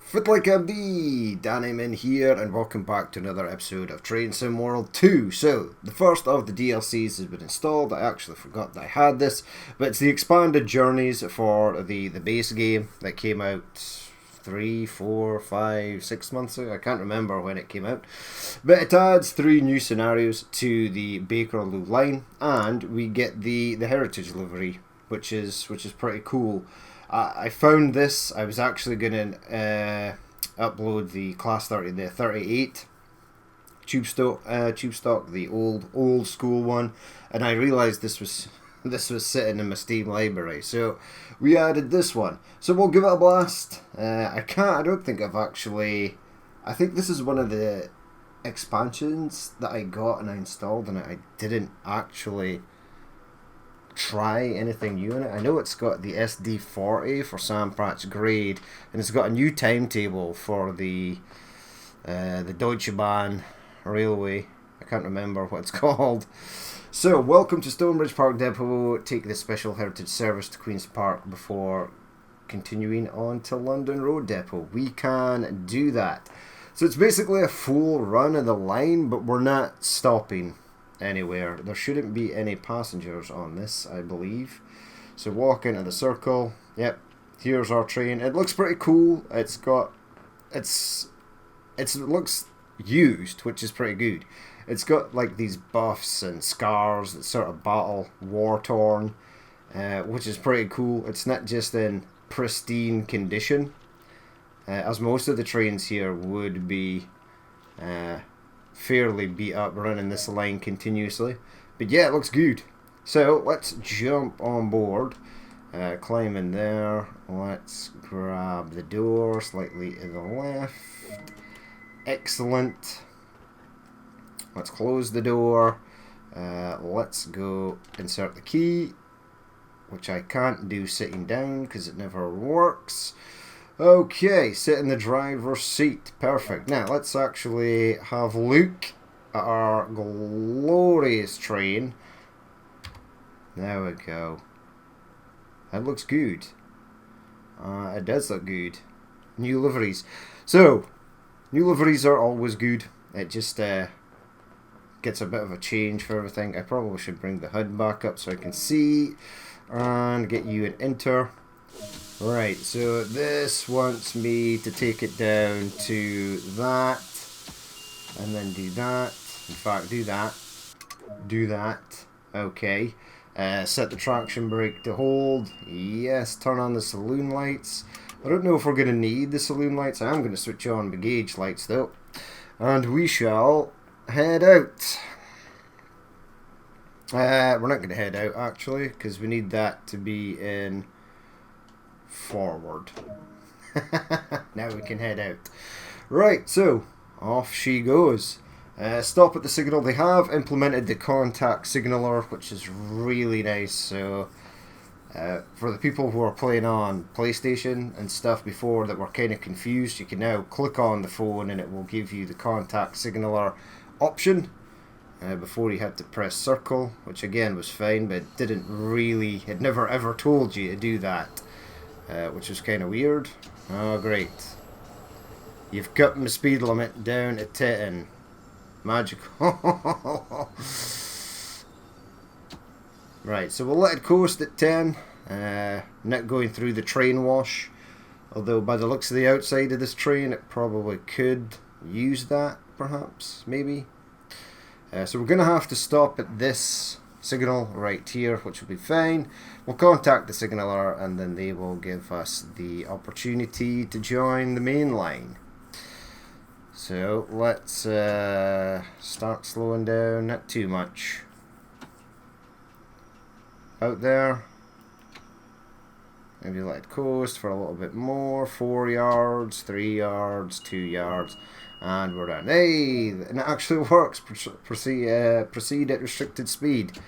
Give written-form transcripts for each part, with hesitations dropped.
Fit like a bee, Danny Min here, and welcome back to another episode of Train Sim World 2. So, the first of the DLCs has been installed. I actually forgot that I had this, but it's the expanded journeys for the base game that came out 3, 4, 5, 6 months ago. I can't remember when it came out. But it adds 3 new scenarios to the Bakerloo line, and we get the heritage livery, which is pretty cool. I found this. I was actually going to upload the Class 30, the 38 tube stock, the old school one, and I realised this was sitting in my Steam library. So we added this one. So we'll give it a blast. I don't think I've actually. I think this is one of the expansions that I got and I installed, and I didn't actually try anything new in it. I know it's got the SD40 for Samprat's grade, and it's got a new timetable for the Deutsche Bahn railway. I can't remember what it's called. So, welcome to Stonebridge Park Depot. Take this special heritage service to Queen's Park before continuing on to London Road Depot. We can do that. So it's basically a full run of the line, but we're not stopping anywhere. There shouldn't be any passengers on this, I believe. So walk into the circle. Yep, here's our train. It looks pretty cool. It looks used, which is pretty good. It's got like these buffs and scars that sort of battle war torn, which is pretty cool. It's not just in pristine condition, as most of the trains here would be fairly beat up running this line continuously. But yeah, it looks good. So let's jump on board, climb in there. Let's grab the door slightly to the left. Excellent. Let's close the door. Let's go insert the key, which I can't do sitting down because it never works. Okay, sit in the driver's seat. Perfect. Now, let's actually have a look at our glorious train. There we go. That looks good. It does look good. New liveries. So, new liveries are always good. It just gets a bit of a change for everything. I probably should bring the HUD back up so I can see. And get you an enter. Right, so this wants me to take it down to that, and then do that. In fact, do that. Do that. Okay. Set the traction brake to hold. Yes, turn on the saloon lights. I don't know if we're going to need the saloon lights. I am going to switch on the gauge lights though. And we shall head out. We're not going to head out actually, because we need that to be in forward. Now we can head out. Right, so off she goes. Stop at the signal. They have implemented the contact signaler, which is really nice. So for the people who are playing on PlayStation and stuff before that were kind of confused, you can now click on the phone and it will give you the contact signaler option. Before you had to press circle, which again was fine, but it never ever told you to do that. Which is kind of weird. Oh, great. You've cut my speed limit down to 10. Magical. Right, so we'll let it coast at 10. Not going through the train wash. Although, by the looks of the outside of this train, it probably could use that, perhaps, maybe. So we're going to have to stop at this signal right here, which will be fine. We'll contact the signaler and then they will give us the opportunity to join the main line. So let's start slowing down, not too much. Out there. Maybe let it coast for a little bit more. 4 yards, 3 yards, 2 yards. And we're done. Hey, and it actually works. Proceed at restricted speed.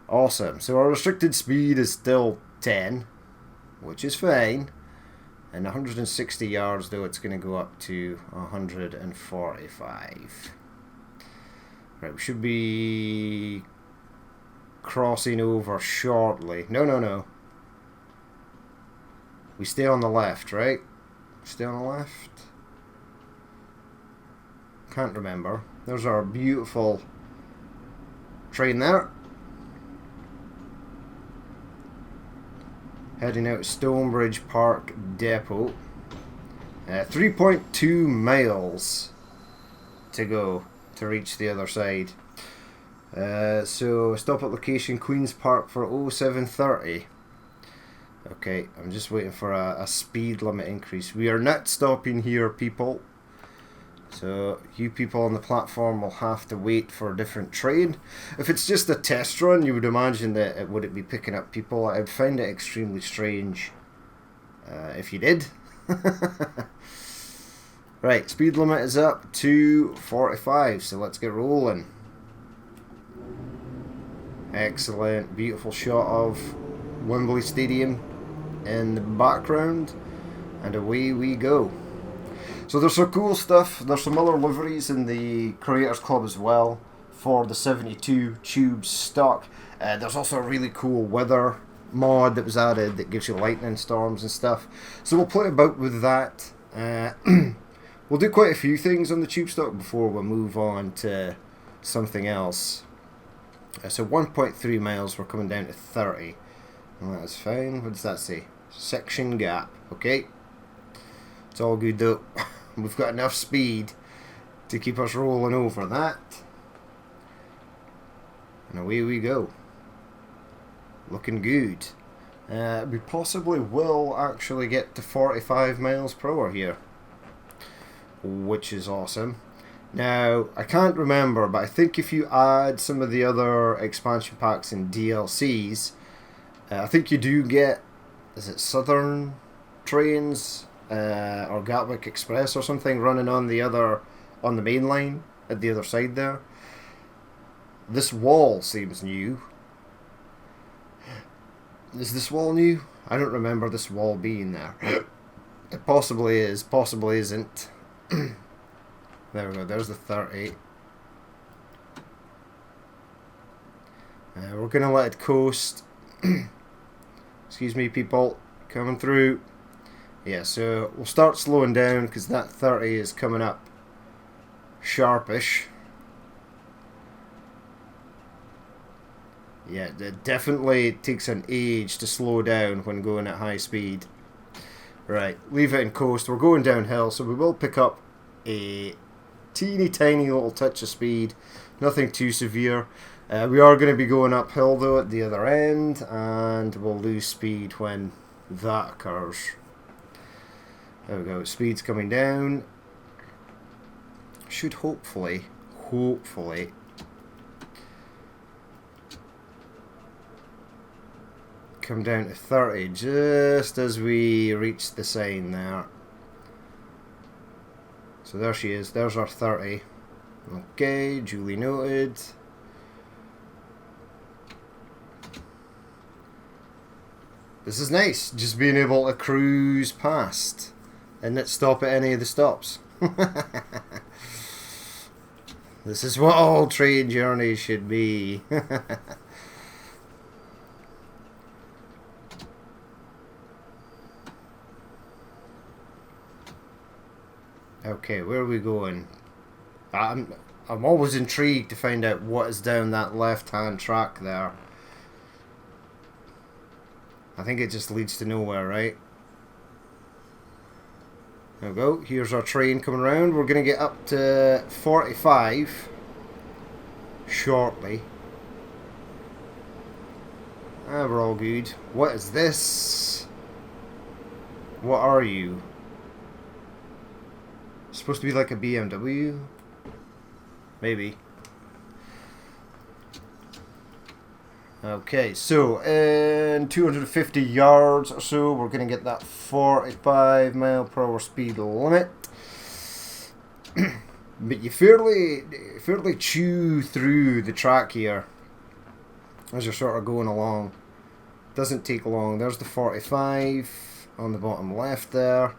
Awesome. So our restricted speed is still 10, which is fine. And 160 yards, though, it's going to go up to 145. Right, we should be crossing over shortly. No. We stay on the left, right? Stay on the left. Can't remember. There's our beautiful train there. Heading out Stonebridge Park Depot. 3.2 miles to go to reach the other side. So stop at location Queen's Park for 0730. Okay, I'm just waiting for a speed limit increase. We are not stopping here, people. So you people on the platform will have to wait for a different train. If it's just a test run, you would imagine that it would be picking up people. I'd find it extremely strange if you did. Right, speed limit is up to 45, so let's get rolling. Excellent, beautiful shot of Wembley Stadium in the background, and away we go. So there's some cool stuff. There's some other liveries in the Creators Club as well for the 72 tubes stock. There's also a really cool weather mod that was added that gives you lightning storms and stuff. So we'll play about with that. We'll do quite a few things on the tube stock before we move on to something else. So 1.3 miles, we're coming down to 30. Well, that's fine. What does that say? Section gap. Okay. It's all good though. We've got enough speed to keep us rolling over that. And away we go. Looking good. We possibly will actually get to 45 miles per hour here, which is awesome. Now, I can't remember, but I think if you add some of the other expansion packs and DLCs, I think you do get, is it Southern trains or Gatwick Express or something running on the main line at the other side there. This wall seems new. Is this wall new? I don't remember this wall being there. It possibly is, possibly isn't. There we go, there's the 30. We're going to let it coast. Excuse me, people. Coming through. Yeah, so we'll start slowing down because that 30 is coming up sharpish. Yeah, it definitely takes an age to slow down when going at high speed. Right, leave it in coast. We're going downhill, so we will pick up a teeny tiny little touch of speed. Nothing too severe. We are going to be going uphill though at the other end, and we'll lose speed when that occurs. There we go, speed's coming down. Should hopefully come down to 30 just as we reach the sign there. So there she is, there's our 30. Okay, duly noted. This is nice, just being able to cruise past and not stop at any of the stops. This is what all train journeys should be. Okay, where are we going? I'm always intrigued to find out what is down that left-hand track there. I think it just leads to nowhere, right? There we go. Here's our train coming around. We're going to get up to 45 shortly. Ah, we're all good. What is this? What are you? Supposed to be like a BMW? Maybe. Okay, so in 250 yards or so, we're going to get that 45 mile per hour speed limit. But you fairly chew through the track here as you're sort of going along. Doesn't take long. There's the 45 on the bottom left there,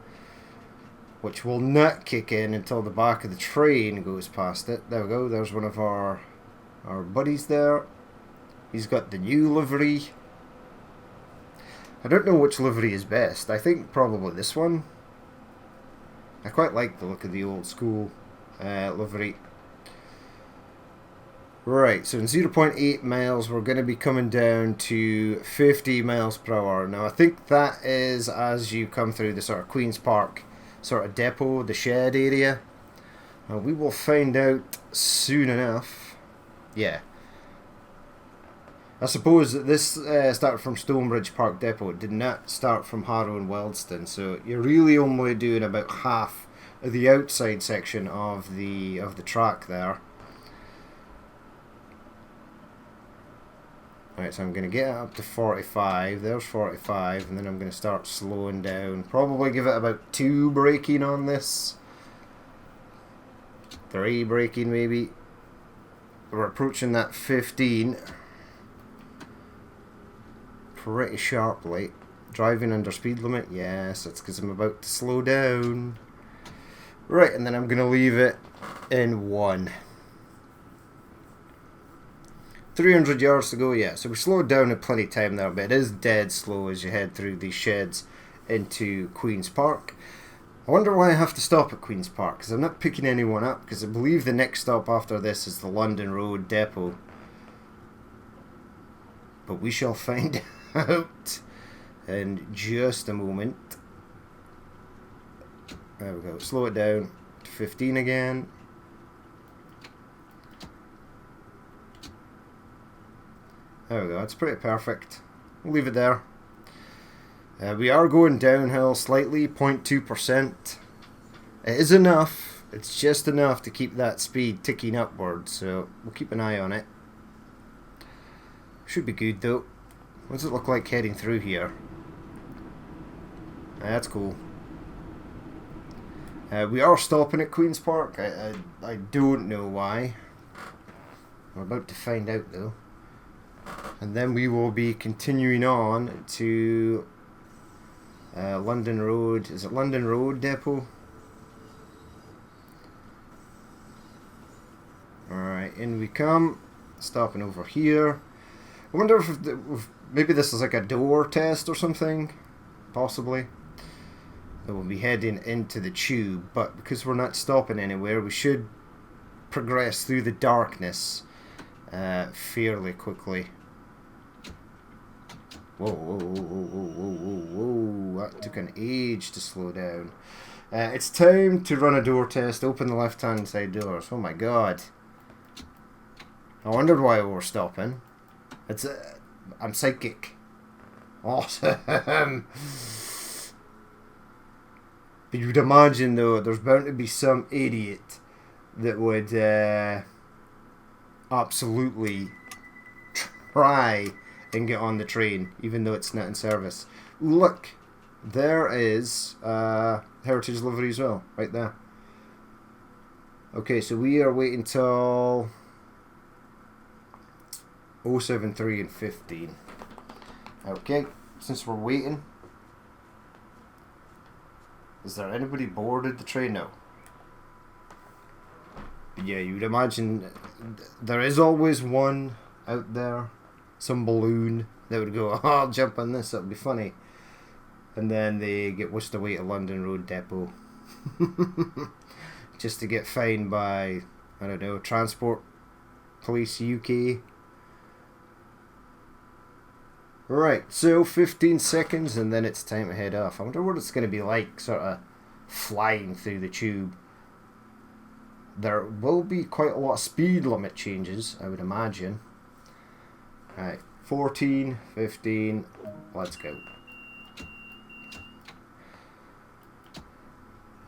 which will not kick in until the back of the train goes past it. There we go, there's one of our buddies there. He's got the new livery. I don't know which livery is best. I think probably this one. I quite like the look of the old school livery. Right, so in 0.8 miles we're going to be coming down to 50 miles per hour. Now I think that is as you come through the sort of Queen's Park sort of depot, the shed area. We will find out soon enough. Yeah. I suppose that this started from Stonebridge Park Depot. It did not start from Harrow and Wealdstone, so you're really only doing about half of the outside section of the track there. Right, so I'm going to get it up to 45. There's 45, and then I'm going to start slowing down. Probably give it about 2 braking on this. 3 braking maybe. We're approaching that 15 pretty sharply. Driving under speed limit, yes, that's because I'm about to slow down. Right, and then I'm going to leave it in 1. 300 yards to go, yeah, so we slowed down at plenty of time there, but it is dead slow as you head through these sheds into Queen's Park. I wonder why I have to stop at Queen's Park, because I'm not picking anyone up, because I believe the next stop after this is the London Road Depot. But we shall find out in just a moment. There we go, slow it down to 15 again. There we go, that's pretty perfect. We'll leave it there. We are going downhill slightly, 0.2%. It is enough, it's just enough to keep that speed ticking upwards, so we'll keep an eye on it. Should be good though. What does it look like heading through here? That's cool. We are stopping at Queen's Park. I don't know why. We're about to find out though. And then we will be continuing on to London Road. Is it London Road Depot? Alright, in we come. Stopping over here. I wonder if maybe this is like a door test or something. Possibly. We'll be heading into the tube, but because we're not stopping anywhere, we should progress through the darkness fairly quickly. Whoa, whoa, whoa, whoa, whoa, whoa, whoa, that took an age to slow down. It's time to run a door test, open the left-hand side doors. Oh my god. I wondered why we were stopping. I'm psychic. Awesome. But you'd imagine though, there's bound to be some idiot that would absolutely try and get on the train, even though it's not in service. Look, there is Heritage Livery as well, right there. Okay, so we are waiting till 073 and 15. Okay, since we're waiting, is there anybody boarded the train? No. Yeah, you'd imagine there is always one out there, some balloon that would go, oh, I'll jump on this, that'll be funny. And then they get whisked away to London Road Depot. Just to get fined by, I don't know, Transport Police UK. Right, so 15 seconds and then it's time to head off. I wonder what it's going to be like, sort of flying through the tube. There will be quite a lot of speed limit changes, I would imagine. Right, 14, 15, let's go.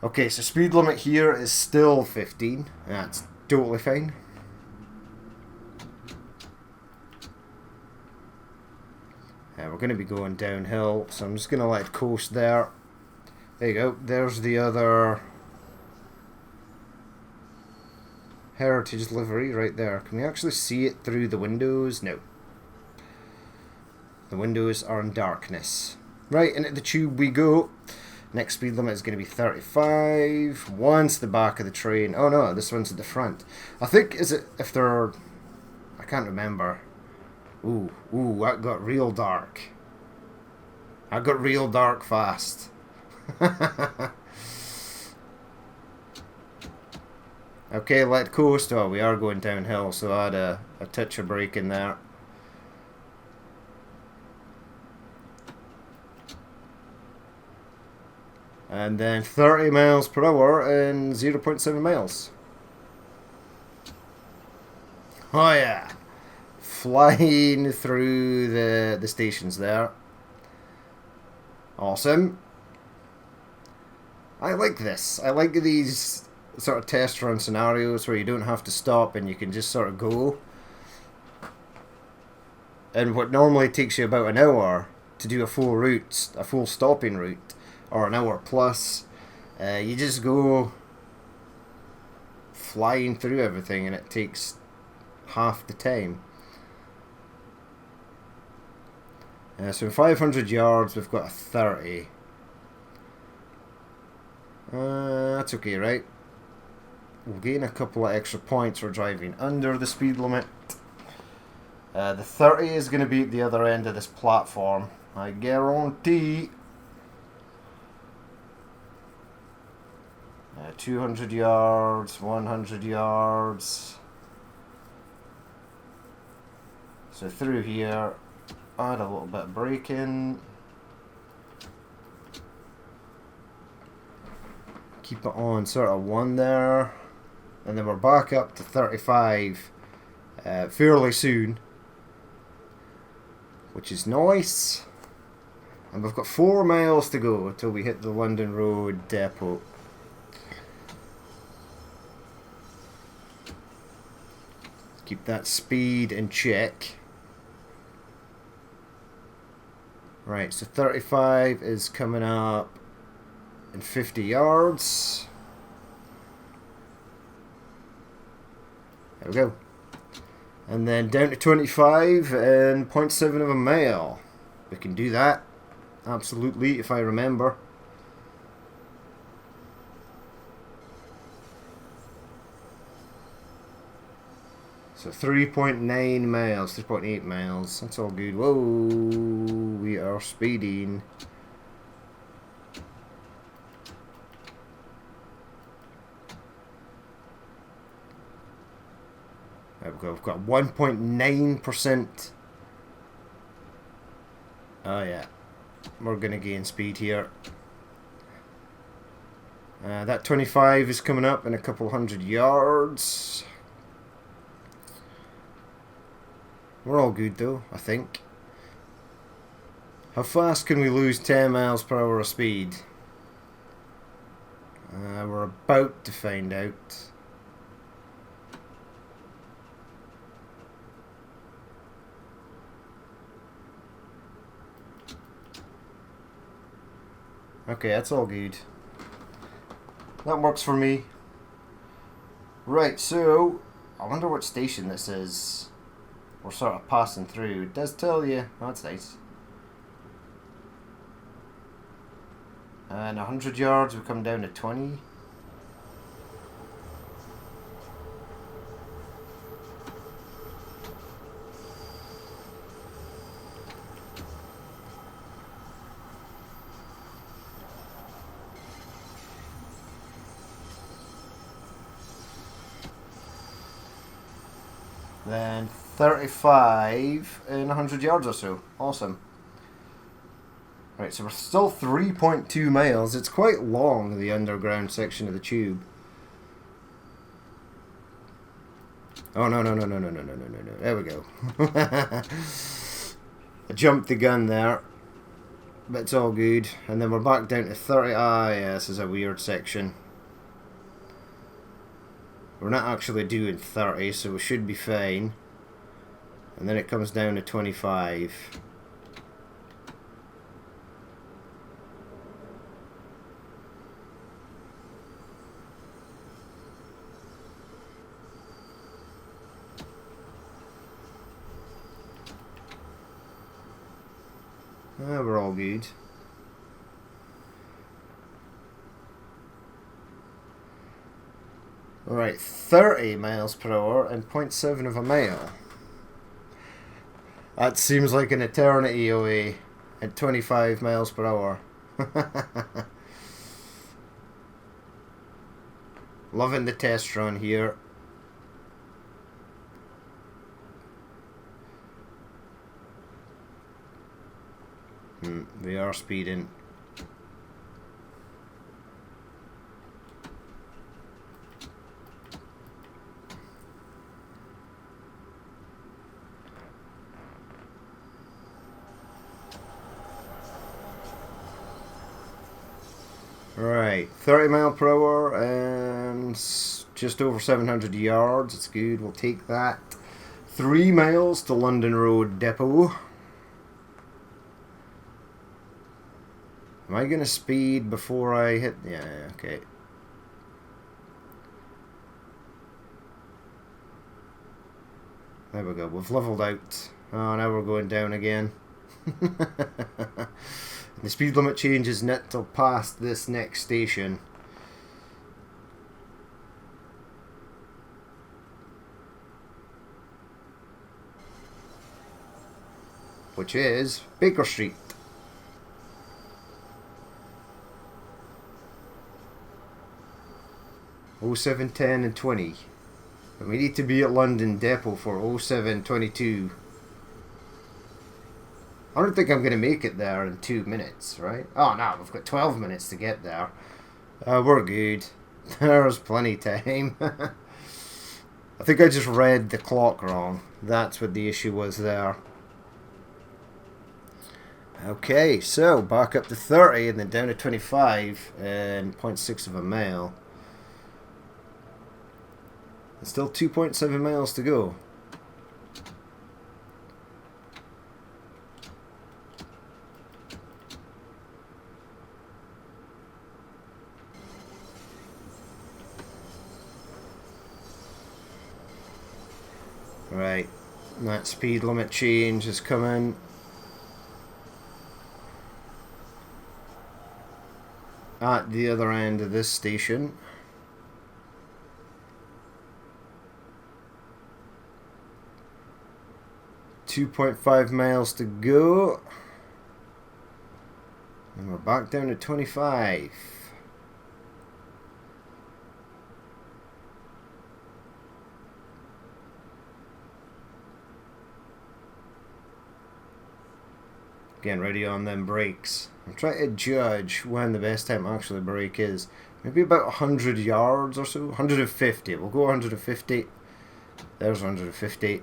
Okay, so speed limit here is still 15. That's totally fine. We're going to be going downhill, so I'm just going to let it coast there. There you go. There's the other Heritage Livery right there. Can we actually see it through the windows? No. The windows are in darkness. Right, into the tube we go. Next speed limit is going to be 35. Once the back of the train. Oh no, this one's at the front. I think, is it, if they're, I can't remember. Ooh, that got real dark. That got real dark fast. Okay, let coast. Oh, we are going downhill, so I had a touch of brake in there. And then 30 miles per hour in 0.7 miles. Oh yeah. Flying through the stations there. Awesome. I like this. I like these sort of test run scenarios where you don't have to stop and you can just sort of go. And what normally takes you about an hour to do a full route, a full stopping route, or an hour plus, you just go flying through everything and it takes half the time. So in 500 yards we've got a 30. That's okay, right? We'll gain a couple of extra points for driving under the speed limit. The 30 is going to be at the other end of this platform, I guarantee. 200 yards, 100 yards. So through here, add a little bit of braking. Keep it on sort of 1 there. And then we're back up to 35 fairly soon, which is nice. And we've got 4 miles to go until we hit the London Road depot. Keep that speed in check. Right, so 35 is coming up in 50 yards. There we go. And then down to 25 and 0.7 of a mile. We can do that. Absolutely, if I remember. So 3.9 miles, 3.8 miles. That's all good. Whoa, we are speeding. There we go. We've got 1.9%. Oh yeah, we're going to gain speed here. That 25 is coming up in a couple hundred yards. We're all good though, I think. How fast can we lose 10 miles per hour of speed? We're about to find out. Okay, that's all good. That works for me. Right, so I wonder what station this is. We're sort of passing through. It does tell you. Oh, that's nice. And 100 yards, we come down to 20. Then 35 in 100 yards or so. Awesome. Right, so we're still 3.2 miles. It's quite long, the underground section of the tube. Oh, no. There we go. I jumped the gun there. But it's all good. And then we're back down to 30. Ah, yeah, this is a weird section. We're not actually doing 30, so we should be fine. And then it comes down to 25. We're all good. Alright, 30 miles per hour and 0.7 of a mile. That seems like an eternity away at 25 miles per hour. Loving the test run here. We are speeding. Right, 30 mile per hour and just over 700 yards. It's good. We'll take that. 3 miles to London Road Depot. Am I going to speed before I hit? Yeah, okay. There we go. We've leveled out. Oh, now we're going down again. The speed limit changes not till past this next station. Which is Baker Street. Oh 07, 10 and 20. But we need to be at London Depot for 07, 22. I don't think I'm going to make it there in 2 minutes, right? Oh no, we've got 12 minutes to get there. We're good. There's plenty of time. I think I just read the clock wrong. That's what the issue was there. Okay, so back up to 30 and then down to 25 and 0.6 of a mile. There's still 2.7 miles to go. Right, that speed limit change is coming. At the other end of this station. .5 miles to go. And we're back down to 25. Getting ready on them brakes. I'm trying to judge when the best time to actually brake is. Maybe about 100 yards or so. 150. We'll go 150. There's 150.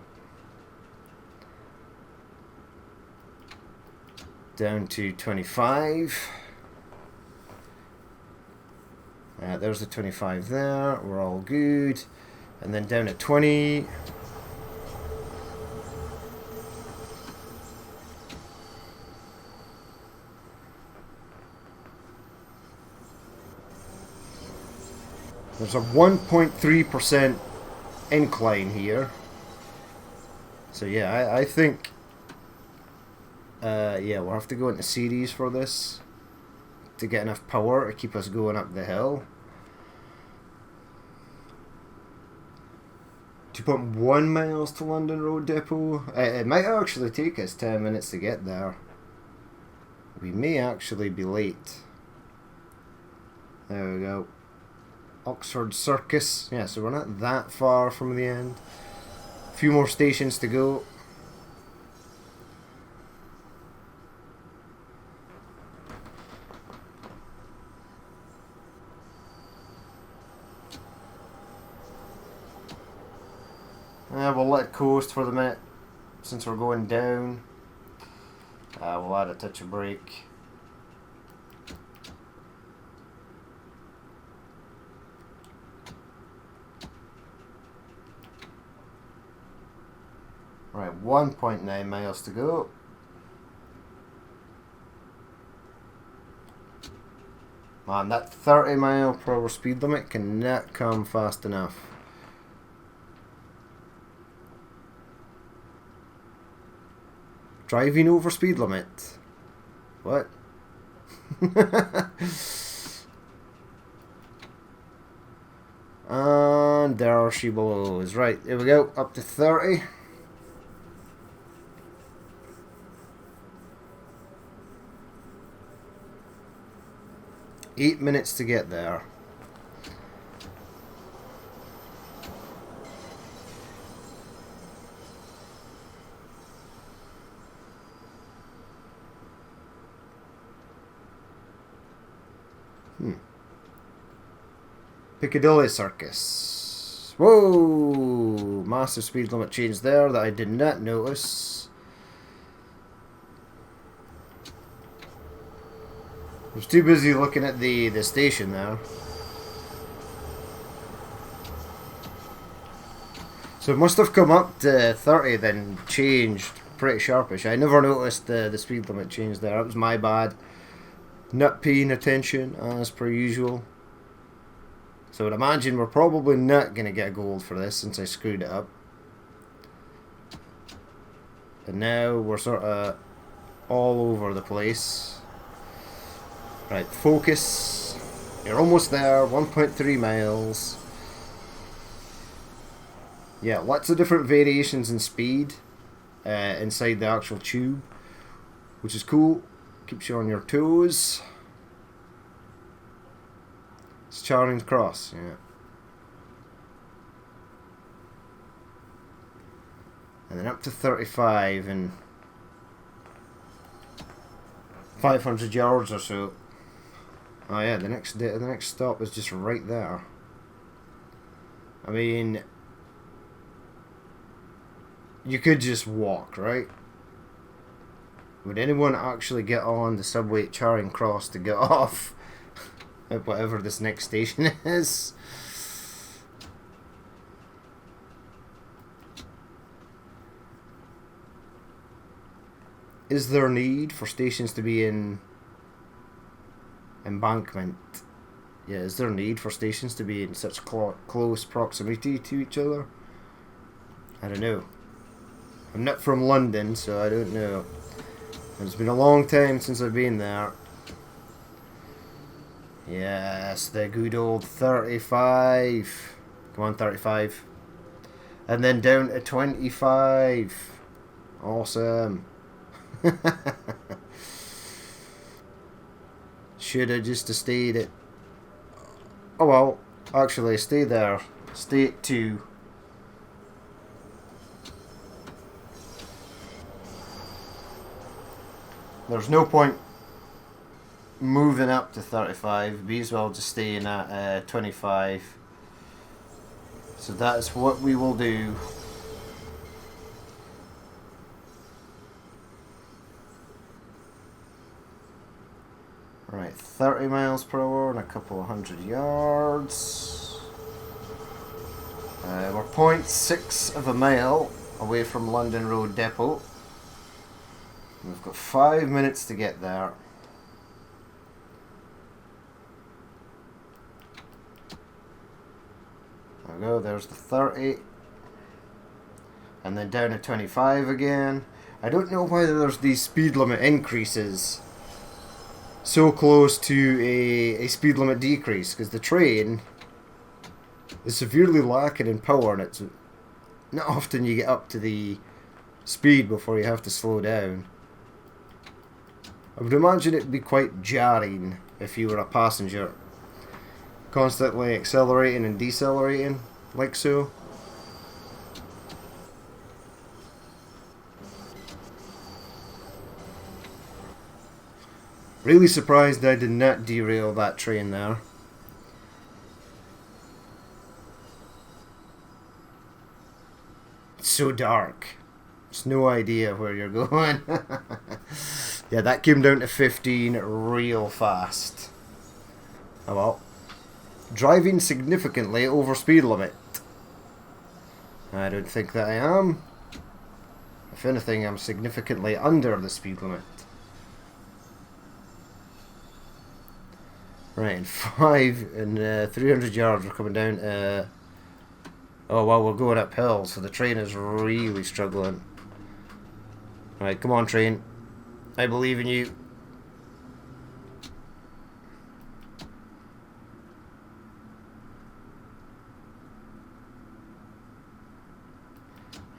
Down to 25. There's the 25 there. We're all good. And then down at 20. There's a 1.3% incline here. So yeah, I think yeah, we'll have to go into series for this to get enough power to keep us going up the hill. 2.1 miles to London Road Depot. It might actually take us 10 minutes to get there. We may actually be late. There we go. Oxford Circus. Yeah, so we're not that far from the end. A few more stations to go. We'll let it coast for the minute since we're going down. We'll add a touch of brake. Right, 1.9 miles to go. Man, that 30 mile per hour speed limit cannot come fast enough. Driving over speed limit. What? And there she blows. Right, here we go. Up to 30. .8 minutes to get there. Piccadilly Circus. Whoa! Massive speed limit change there that I did not notice. I was too busy looking at the station there. So it must have come up to 30 then changed pretty sharpish. I never noticed the speed limit change there. That was my bad. Not paying attention as per usual. So I'd imagine we're probably not going to get a gold for this since I screwed it up. And now we're sort of all over the place. Right, focus. You're almost there, 1.3 miles. Yeah, lots of different variations in speed inside the actual tube, which is cool. Keeps you on your toes. It's Charing Cross, yeah. And then up to 35 and 500 yards or so. Oh yeah, the next stop is just right there. I mean, you could just walk, right? Would anyone actually get on the subway at Charing Cross to get off at whatever this next station is? Is there need for stations to be in embankment? Yeah, is there need for stations to be in such close proximity to each other? I don't know. I'm not from London, so I don't know. It's been a long time since I've been there. Yes, the good old 35. Come on, 35. And then down to 25. Awesome. Should have just stayed at... Oh well, actually stay there. Stay at 2. There's no point moving up to 35. Be as well just staying at 25. So that's what we will do. Right, 30 miles per hour and a couple of 100 yards. We're 0.6 of a mile away from London Road Depot. We've got 5 minutes to get there. There we go, there's the 30. And then down to 25 again. I don't know why there's these speed limit increases so close to a speed limit decrease, because the train is severely lacking in power and it's not often you get up to the speed before you have to slow down. I would imagine it'd be quite jarring if you were a passenger, constantly accelerating and decelerating like so. Really surprised I did not derail that train there. It's so dark. It's no idea where you're going. Yeah, that came down to 15 real fast. Oh well. Driving significantly over speed limit. I don't think that I am. If anything, I'm significantly under the speed limit. Right, in 5 and 300 yards we're coming down. Oh well, we're going uphill, so the train is really struggling. Right, come on train. I believe in you.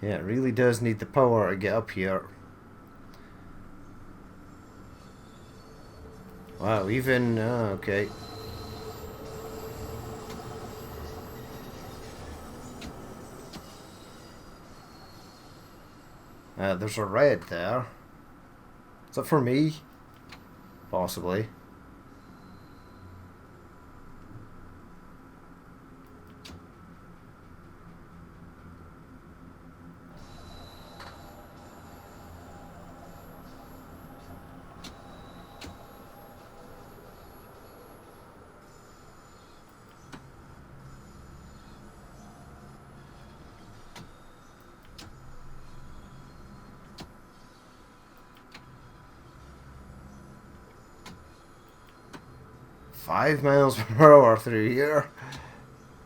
Yeah, it really does need the power to get up here. Wow, even... okay. There's a red there. Is that for me? Possibly. 5 miles per hour through here.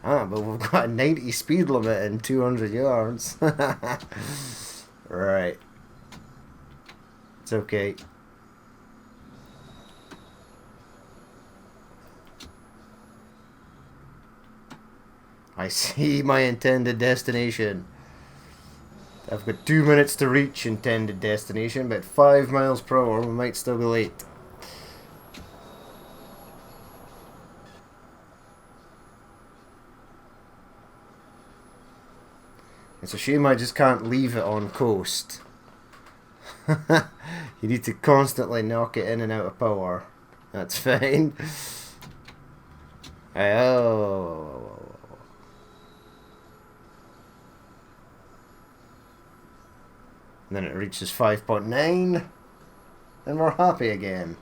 Ah, but we've got a 90 speed limit in 200 yards. Right. It's okay. I see my intended destination. I've got 2 minutes to reach intended destination, but 5 miles per hour, we might still be late. It's a shame I just can't leave it on coast. You need to constantly knock it in and out of power. That's fine. Oh. And then it reaches 5.9 and we're happy again.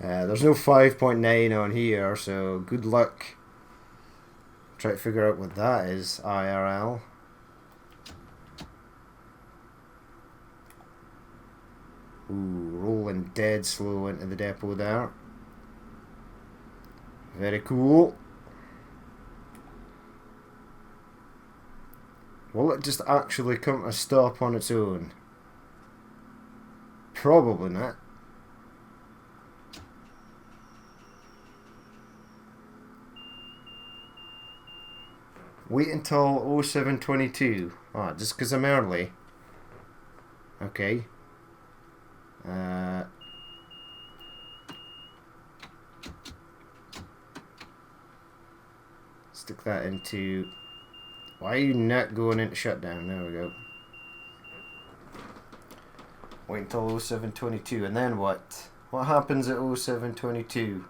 There's no 5.9 on here, so good luck. Try to figure out what that is, IRL. Ooh, rolling dead slow into the depot there. Very cool. Will it just actually come to a stop on its own? Probably not. Wait until 0722. Ah, just because I'm early. Okay. Stick that into... Why are you not going into shutdown? There we go. Wait until 0722, and then what? What happens at 0722?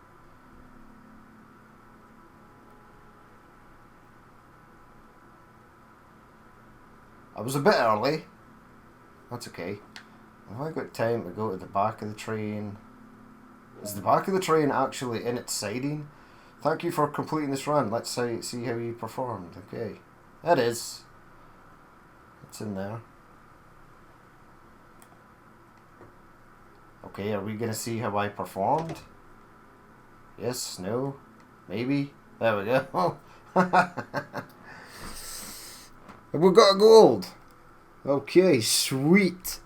I was a bit early. That's okay. Have I got time to go to the back of the train? Is the back of the train actually in its siding? Thank you for completing this run. Let's see how you performed. Okay. It is. It's in there. Okay, are we going to see how I performed? Yes, no, maybe. There we go. We've got gold. Okay, sweet.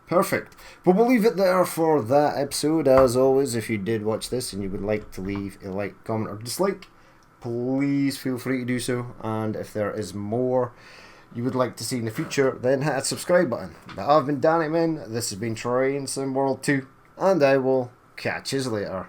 Perfect. But we'll leave it there for that episode. As always, if you did watch this and you would like to leave a like, comment, or dislike, please feel free to do so. And if there is more you would like to see in the future, then hit that subscribe button. But I've been Danny Man. This has been Train Sim World 2, and I will catch you later.